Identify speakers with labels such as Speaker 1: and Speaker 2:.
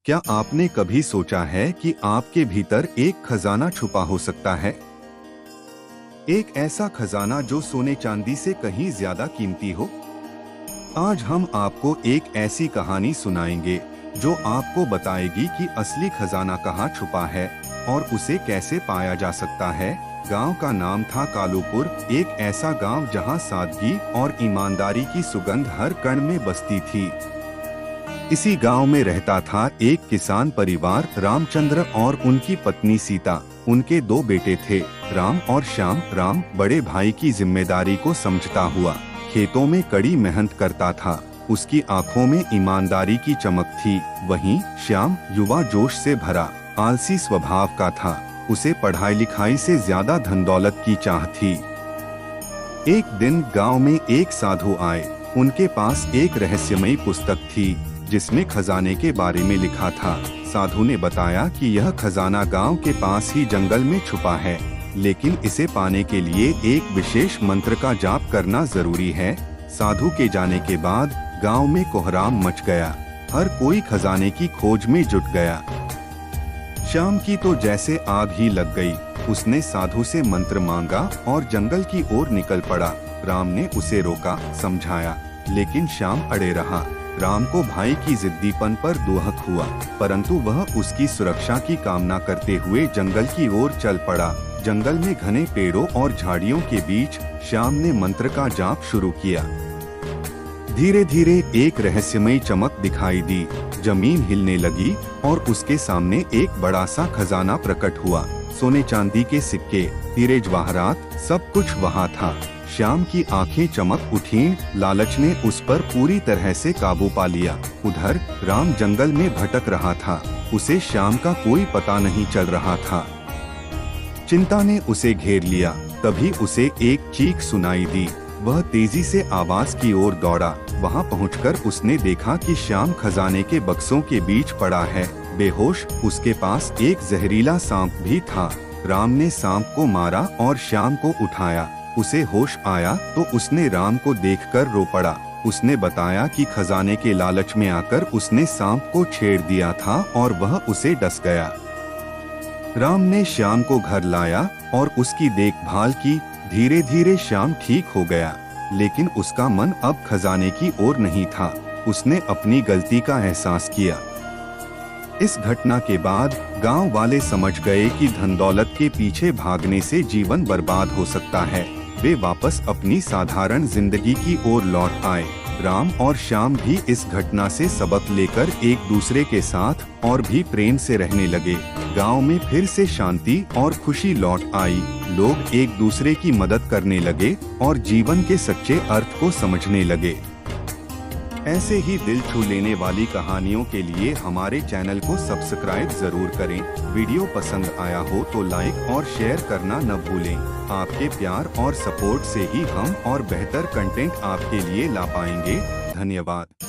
Speaker 1: क्या आपने कभी सोचा है कि आपके भीतर एक खजाना छुपा हो सकता है? एक ऐसा खजाना जो सोने चांदी से कहीं ज्यादा कीमती हो। आज हम आपको एक ऐसी कहानी सुनाएंगे जो आपको बताएगी कि असली खजाना कहाँ छुपा है और उसे कैसे पाया जा सकता है। गांव का नाम था कालूपुर, एक ऐसा गांव जहां सादगी और ईमानदारी की सुगंध हर कण में बसती थी। इसी गांव में रहता था एक किसान परिवार, रामचंद्र और उनकी पत्नी सीता। उनके दो बेटे थे, राम और श्याम। राम बड़े भाई की जिम्मेदारी को समझता हुआ खेतों में कड़ी मेहनत करता था। उसकी आंखों में ईमानदारी की चमक थी। वहीं श्याम युवा जोश से भरा आलसी स्वभाव का था। उसे पढ़ाई लिखाई से ज्यादा धन दौलत की चाह थी। एक दिन गांव में एक साधु आए। उनके पास एक रहस्यमयी पुस्तक थी जिसमें खजाने के बारे में लिखा था। साधु ने बताया कि यह खजाना गांव के पास ही जंगल में छुपा है, लेकिन इसे पाने के लिए एक विशेष मंत्र का जाप करना जरूरी है। साधु के जाने के बाद गांव में कोहराम मच गया। हर कोई खजाने की खोज में जुट गया। श्याम की तो जैसे आग ही लग गई। उसने साधु से मंत्र मांगा और जंगल की ओर निकल पड़ा। राम ने उसे रोका, समझाया, लेकिन श्याम अड़े रहा। राम को भाई की जिद्दीपन पर दुहक हुआ, परंतु वह उसकी सुरक्षा की कामना करते हुए जंगल की ओर चल पड़ा। जंगल में घने पेड़ों और झाड़ियों के बीच श्याम ने मंत्र का जाप शुरू किया। धीरे धीरे एक रहस्यमयी चमक दिखाई दी। जमीन हिलने लगी और उसके सामने एक बड़ा सा खजाना प्रकट हुआ। सोने चांदी के सिक्के, हीरे जवाहरात, सब कुछ वहाँ था। श्याम की आंखें चमक उठीं। लालच ने उस पर पूरी तरह से काबू पा लिया। उधर राम जंगल में भटक रहा था। उसे श्याम का कोई पता नहीं चल रहा था। चिंता ने उसे घेर लिया। तभी उसे एक चीख सुनाई दी। वह तेजी से आवाज की ओर दौड़ा। वहां पहुंचकर उसने देखा कि श्याम खजाने के बक्सों के बीच पड़ा है, बेहोश। उसके पास एक जहरीला सांप भी था। राम ने सांप को मारा और श्याम को उठाया। उसे होश आया तो उसने राम को देखकर रो पड़ा। उसने बताया कि खजाने के लालच में आकर उसने सांप को छेड़ दिया था और वह उसे डस गया। राम ने श्याम को घर लाया और उसकी देखभाल की। धीरे धीरे श्याम ठीक हो गया, लेकिन उसका मन अब खजाने की ओर नहीं था। उसने अपनी गलती का एहसास किया। इस घटना के बाद गांव वाले समझ गए कि धन दौलत के पीछे भागने से जीवन बर्बाद हो सकता है। वे वापस अपनी साधारण जिंदगी की ओर लौट आए। राम और श्याम भी इस घटना से सबक लेकर एक दूसरे के साथ और भी प्रेम से रहने लगे। गांव में फिर से शांति और खुशी लौट आई। लोग एक दूसरे की मदद करने लगे और जीवन के सच्चे अर्थ को समझने लगे। ऐसे ही दिल छू लेने वाली कहानियों के लिए हमारे चैनल को सब्सक्राइब जरूर करें। वीडियो पसंद आया हो तो लाइक और शेयर करना न भूलें। आपके प्यार और सपोर्ट से ही हम और बेहतर कंटेंट आपके लिए ला पाएंगे। धन्यवाद।